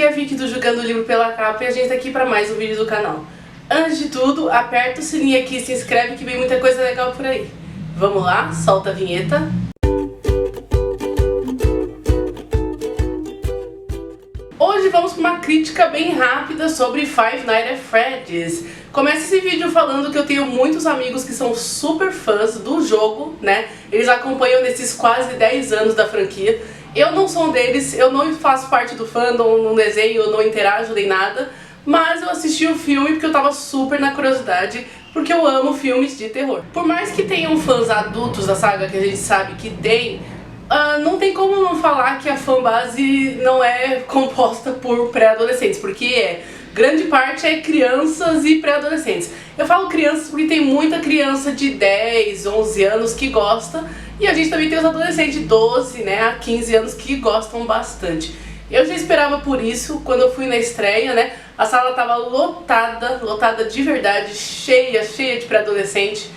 é a Vicky do Julgando o Livro pela Capa e a gente tá aqui pra mais um vídeo do canal. Antes de tudo, aperta o sininho aqui e se inscreve que vem muita coisa legal por aí. Vamos lá, solta a vinheta. Hoje vamos para uma crítica bem rápida sobre Five Nights at Freddy's. Começo esse vídeo falando que eu tenho muitos amigos que são super fãs do jogo, né? Eles acompanham nesses quase 10 anos da franquia. Eu não sou um deles, eu não faço parte do fandom, não desenho, eu não interajo nem nada. Mas eu assisti o filme porque eu tava super na curiosidade, porque eu amo filmes de terror. Por mais que tenham fãs adultos da saga, que a gente sabe que tem, não tem como não falar que a fanbase não é composta por pré-adolescentes, porque grande parte é crianças e pré-adolescentes. Eu falo crianças porque tem muita criança de 10, 11 anos que gosta, e a gente também tem os adolescentes de 12, né, a 15 anos que gostam bastante. Eu já esperava por isso, quando eu fui na estreia, né, a sala tava lotada de verdade, cheia de pré-adolescente.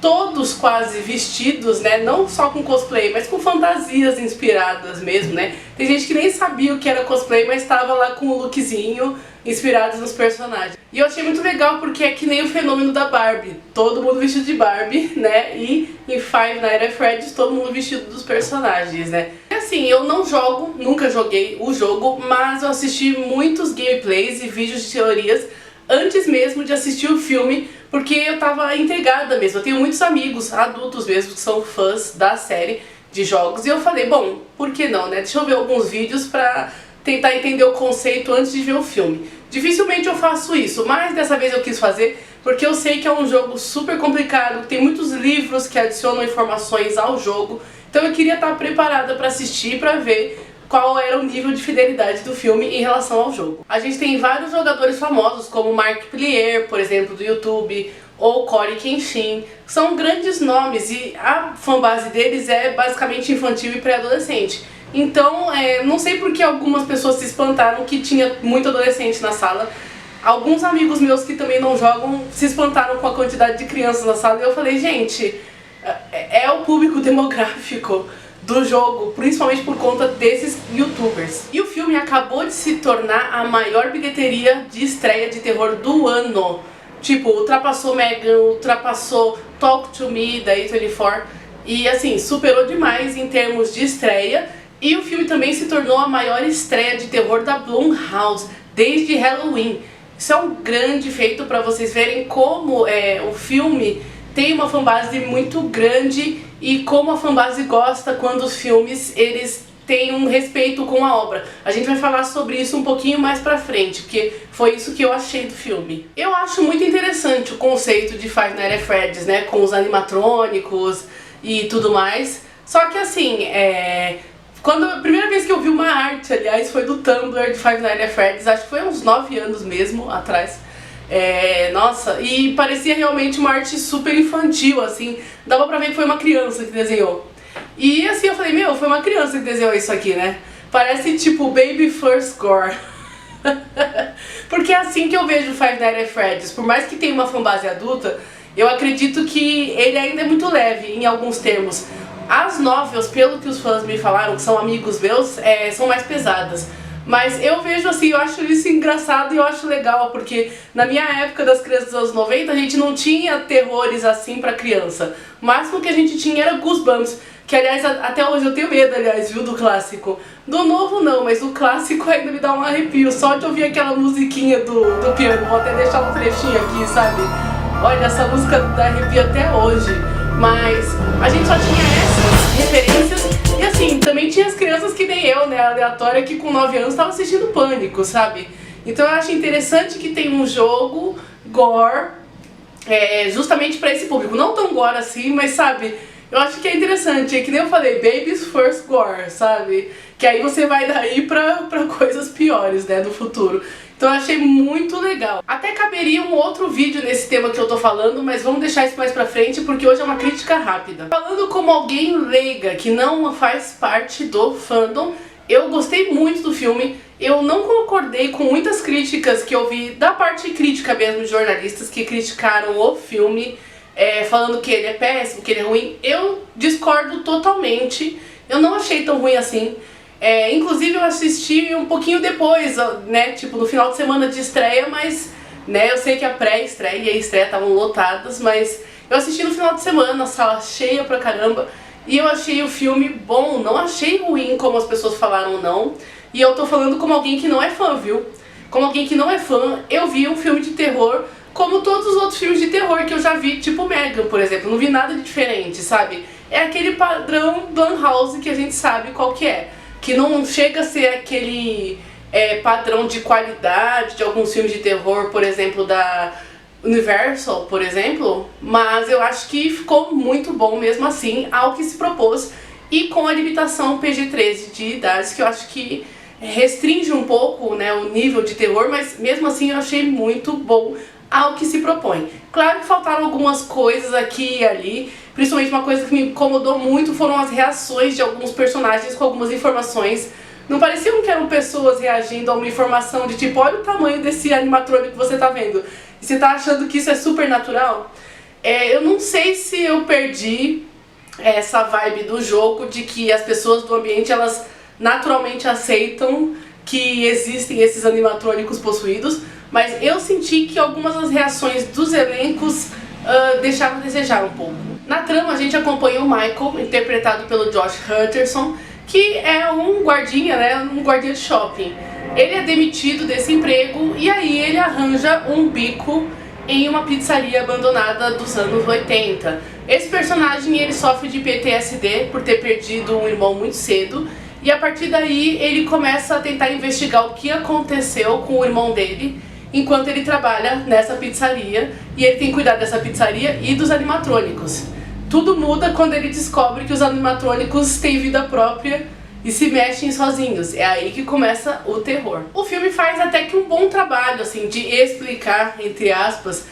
Todos quase vestidos, né, não só com cosplay, mas com fantasias inspiradas mesmo, né. Tem gente que nem sabia o que era cosplay, mas estava lá com o lookzinho inspirados nos personagens. E eu achei muito legal porque é que nem o fenômeno da Barbie. Todo mundo vestido de Barbie, né, e em Five Nights at Freddy's todo mundo vestido dos personagens, né. E assim, eu não jogo, nunca joguei o jogo, mas eu assisti muitos gameplays e vídeos de teorias antes mesmo de assistir o filme, porque eu tava intrigada mesmo. Eu tenho muitos amigos, adultos mesmo, que são fãs da série de jogos, e eu falei, bom, por que não, né? Deixa eu ver alguns vídeos pra tentar entender o conceito antes de ver o filme. Dificilmente eu faço isso, mas dessa vez eu quis fazer, porque eu sei que é um jogo super complicado, tem muitos livros que adicionam informações ao jogo, então eu queria estar preparada pra assistir, pra ver qual era o nível de fidelidade do filme em relação ao jogo. A gente tem vários jogadores famosos, como Mark Plier, por exemplo, do YouTube, ou Cory Kenshin. São grandes nomes e a fanbase deles é basicamente infantil e pré-adolescente. Então, não sei por que algumas pessoas se espantaram que tinha muito adolescente na sala. Alguns amigos meus que também não jogam se espantaram com a quantidade de crianças na sala. E eu falei, gente, é o público demográfico do jogo, principalmente por conta desses youtubers. E o filme acabou de se tornar a maior bilheteria de estreia de terror do ano. Tipo, ultrapassou Megan, ultrapassou Talk to Me da A24 e assim, superou demais em termos de estreia. E o filme também se tornou a maior estreia de terror da Blumhouse desde Halloween. Isso é um grande feito para vocês verem como o filme tem uma fanbase muito grande e como a fanbase gosta quando os filmes eles têm um respeito com a obra. A gente vai falar sobre isso um pouquinho mais pra frente, porque foi isso que eu achei do filme. Eu acho muito interessante o conceito de Five Nights at Freddy's, né, com os animatrônicos e tudo mais. Só que assim, a primeira vez que eu vi uma arte, aliás, foi do Tumblr de Five Nights at Freddy's, acho que foi uns 9 anos mesmo atrás. Nossa, e parecia realmente uma arte super infantil, assim, dava pra ver que foi uma criança que desenhou. E assim eu falei, meu, foi uma criança que desenhou isso aqui, né? Parece tipo Baby First Gore. Porque é assim que eu vejo Five Nights at Freddy's. Por mais que tenha uma fanbase adulta, eu acredito que ele ainda é muito leve em alguns termos. As novels, pelo que os fãs me falaram, que são amigos meus, são mais pesadas. Mas eu vejo assim, eu acho isso engraçado e eu acho legal, porque na minha época das crianças dos anos 90 a gente não tinha terrores assim pra criança. O máximo que a gente tinha era Goosebumps, que aliás até hoje eu tenho medo, aliás, viu, do clássico. Do novo não, mas do clássico ainda me dá um arrepio, só de ouvir aquela musiquinha do piano. Vou até deixar um trechinho aqui, sabe? Olha, essa música dá arrepio até hoje. Mas a gente só tinha essas referências e assim, também tinha as crianças que nem eu, né, aleatória, que com 9 anos estava assistindo Pânico, sabe? Então eu acho interessante que tem um jogo gore justamente pra esse público, não tão gore assim, mas sabe, eu acho que é interessante, é que nem eu falei, Baby's First Gore, sabe? Que aí você vai daí pra coisas piores, né, no futuro. Então eu achei muito legal. Até caberia um outro vídeo nesse tema que eu tô falando, mas vamos deixar isso mais pra frente porque hoje é uma crítica rápida. Falando como alguém leiga que não faz parte do fandom, eu gostei muito do filme. Eu não concordei com muitas críticas que eu vi da parte crítica mesmo de jornalistas que criticaram o filme, falando que ele é péssimo, que ele é ruim. Eu discordo totalmente. Eu não achei tão ruim assim. Inclusive eu assisti um pouquinho depois, né, tipo no final de semana de estreia, mas né, eu sei que a pré-estreia e a estreia estavam lotadas, mas eu assisti no final de semana, sala cheia pra caramba, e eu achei o filme bom, não achei ruim como as pessoas falaram não, e eu tô falando como alguém que não é fã, viu? Como alguém que não é fã, eu vi um filme de terror como todos os outros filmes de terror que eu já vi, tipo Megan, por exemplo, não vi nada de diferente, sabe? É aquele padrão Blumhouse que a gente sabe qual que é. Que não chega a ser aquele padrão de qualidade de alguns filmes de terror, por exemplo, da Universal, por exemplo, mas eu acho que ficou muito bom mesmo assim ao que se propôs e com a limitação PG-13 de idades, que eu acho que restringe um pouco, né, o nível de terror, mas mesmo assim eu achei muito bom ao que se propõe. Claro que faltaram algumas coisas aqui e ali, principalmente uma coisa que me incomodou muito foram as reações de alguns personagens com algumas informações. Não pareciam que eram pessoas reagindo a uma informação de tipo, olha o tamanho desse animatrônico que você tá vendo, e você tá achando que isso é super natural? Eu não sei se eu perdi essa vibe do jogo de que as pessoas do ambiente, elas naturalmente aceitam que existem esses animatrônicos possuídos, mas eu senti que algumas das reações dos elencos deixavam a desejar um pouco. Na trama a gente acompanha o Michael, interpretado pelo Josh Hutcherson, que é um guardinha, né, um guardinha de shopping. Ele é demitido desse emprego e aí ele arranja um bico em uma pizzaria abandonada dos anos 80. Esse personagem ele sofre de PTSD por ter perdido um irmão muito cedo, e a partir daí ele começa a tentar investigar o que aconteceu com o irmão dele enquanto ele trabalha nessa pizzaria, e ele tem que cuidar dessa pizzaria e dos animatrônicos. Tudo muda quando ele descobre que os animatrônicos têm vida própria e se mexem sozinhos. É aí que começa o terror. O filme faz até que um bom trabalho assim de explicar, entre aspas,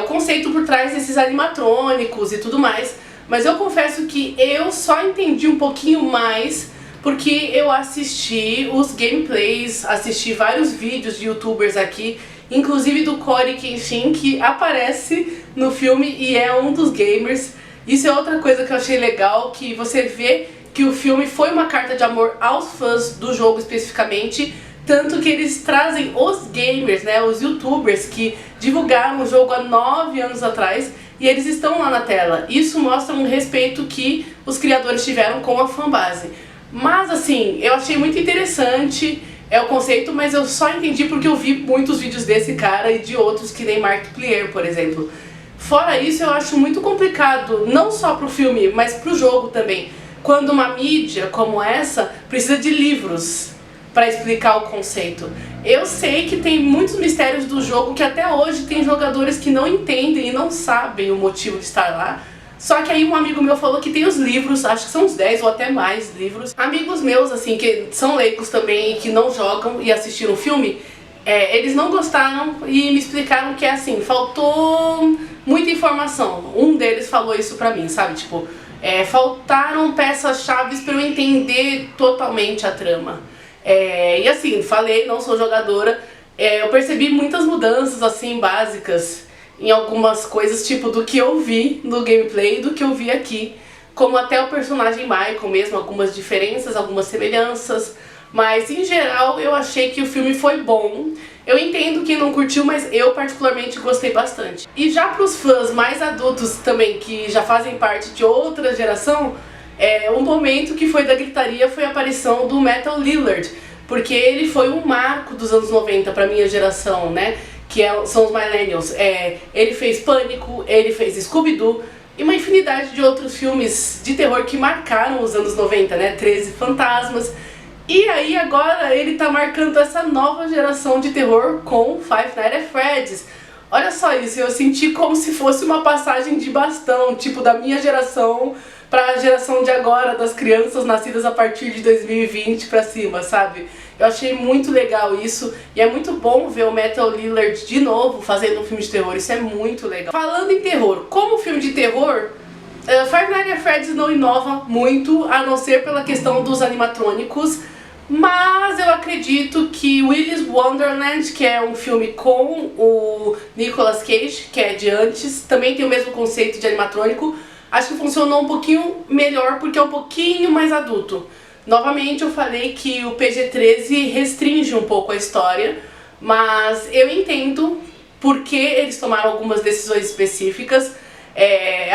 o conceito por trás desses animatrônicos e tudo mais, mas eu confesso que eu só entendi um pouquinho mais porque eu assisti os gameplays, assisti vários vídeos de youtubers aqui, inclusive do Cory Kenshin, que aparece no filme e é um dos gamers. Isso é outra coisa que eu achei legal, que você vê que o filme foi uma carta de amor aos fãs do jogo especificamente, tanto que eles trazem os gamers, né, os youtubers que divulgaram o jogo há 9 anos atrás, e eles estão lá na tela. Isso mostra um respeito que os criadores tiveram com a fanbase. Mas assim, eu achei muito interessante o conceito, mas eu só entendi porque eu vi muitos vídeos desse cara e de outros que nem Markiplier, por exemplo. Fora isso, eu acho muito complicado, não só pro filme, mas pro jogo também, quando uma mídia como essa precisa de livros para explicar o conceito. Eu sei que tem muitos mistérios do jogo que até hoje tem jogadores que não entendem e não sabem o motivo de estar lá. Só que aí um amigo meu falou que tem os livros, acho que são uns 10 ou até mais livros. Amigos meus, assim, que são leigos também e que não jogam e assistiram o filme, eles não gostaram e me explicaram que assim, faltou muita informação. Um deles falou isso pra mim, sabe, tipo, faltaram peças-chave pra eu entender totalmente a trama. E assim, falei, não sou jogadora, eu percebi muitas mudanças assim, básicas, em algumas coisas, tipo do que eu vi no gameplay e do que eu vi aqui, como até o personagem Michael mesmo, algumas diferenças, algumas semelhanças, mas em geral eu achei que o filme foi bom. Eu entendo quem não curtiu, mas eu particularmente gostei bastante. E já para os fãs mais adultos também, que já fazem parte de outra geração, um momento que foi da gritaria foi a aparição do Metal Lillard, porque ele foi um marco dos anos 90 para minha geração, né? Que são os millennials. Ele fez Pânico, ele fez Scooby-Doo e uma infinidade de outros filmes de terror que marcaram os anos 90, né? 13 Fantasmas. E aí agora ele tá marcando essa nova geração de terror com Five Nights at Freddy's. Olha só isso, eu senti como se fosse uma passagem de bastão, tipo da minha geração pra geração de agora, das crianças nascidas a partir de 2020 pra cima, sabe? Eu achei muito legal isso, e é muito bom ver o Metal Lillard de novo fazendo um filme de terror, isso é muito legal. Falando em terror, como filme de terror, Five Nights at Freddy's não inova muito, a não ser pela questão dos animatrônicos, mas eu acredito que Willy's Wonderland, que é um filme com o Nicolas Cage, que é de antes, também tem o mesmo conceito de animatrônico. Acho que funcionou um pouquinho melhor porque é um pouquinho mais adulto. Novamente eu falei que o PG-13 restringe um pouco a história, mas eu entendo por que eles tomaram algumas decisões específicas.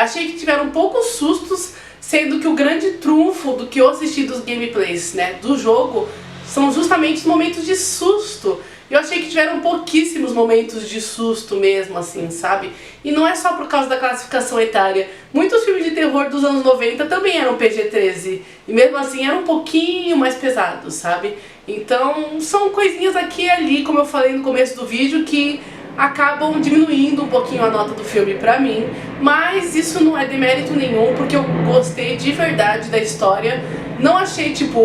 Achei que tiveram poucos sustos, sendo que o grande trunfo do que eu assisti dos gameplays, né, do jogo, são justamente os momentos de susto. Eu achei que tiveram pouquíssimos momentos de susto mesmo, assim, sabe? E não é só por causa da classificação etária. Muitos filmes de terror dos anos 90 também eram PG-13. E mesmo assim eram um pouquinho mais pesados, sabe? Então são coisinhas aqui e ali, como eu falei no começo do vídeo, que acabam diminuindo um pouquinho a nota do filme pra mim. Mas isso não é demérito nenhum, porque eu gostei de verdade da história. Não achei tipo,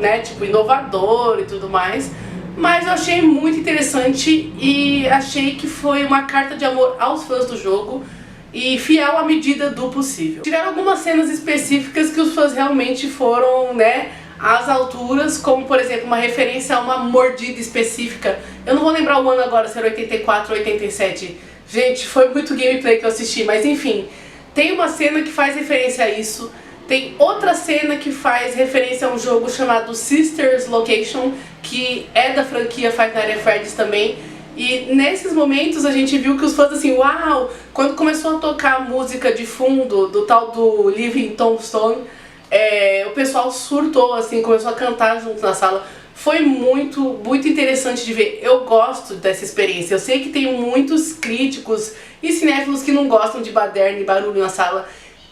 né, tipo, inovador e tudo mais. Mas eu achei muito interessante e achei que foi uma carta de amor aos fãs do jogo e fiel à medida do possível. Tiveram algumas cenas específicas que os fãs realmente foram, né, às alturas, como por exemplo uma referência a uma mordida específica. Eu não vou lembrar o ano agora, se era 84 ou 87. Gente, foi muito gameplay que eu assisti, mas enfim. Tem uma cena que faz referência a isso. Tem outra cena que faz referência a um jogo chamado Sisters Location, que é da franquia Five Nights at Freddy's também. E nesses momentos a gente viu que os fãs assim, uau! Quando começou a tocar a música de fundo do tal do Living Tombstone, o pessoal surtou, assim, começou a cantar junto na sala. Foi muito interessante de ver. Eu gosto dessa experiência. Eu sei que tem muitos críticos e cinéfilos que não gostam de baderna e barulho na sala.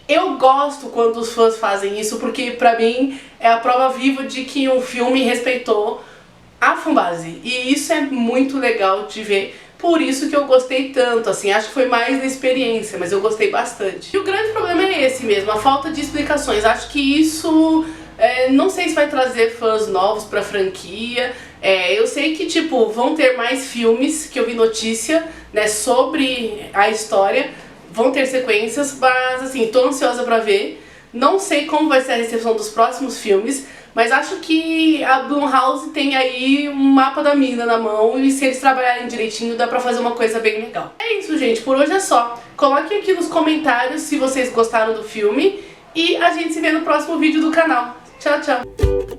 Eu gosto quando os fãs fazem isso, porque pra mim é a prova viva de que um filme respeitou a fanbase. E isso é muito legal de ver. Por isso que eu gostei tanto, assim, acho que foi mais da experiência, mas eu gostei bastante. E o grande problema é esse mesmo, a falta de explicações. Acho que isso, não sei se vai trazer fãs novos pra franquia. Eu sei que, tipo, vão ter mais filmes, que eu vi notícia, né, sobre a história. Vão ter sequências, mas assim, tô ansiosa pra ver. Não sei como vai ser a recepção dos próximos filmes, mas acho que a Blumhouse tem aí um mapa da mina na mão e se eles trabalharem direitinho dá pra fazer uma coisa bem legal. É isso, gente, por hoje é só. Coloquem aqui nos comentários se vocês gostaram do filme e a gente se vê no próximo vídeo do canal. Tchau, tchau!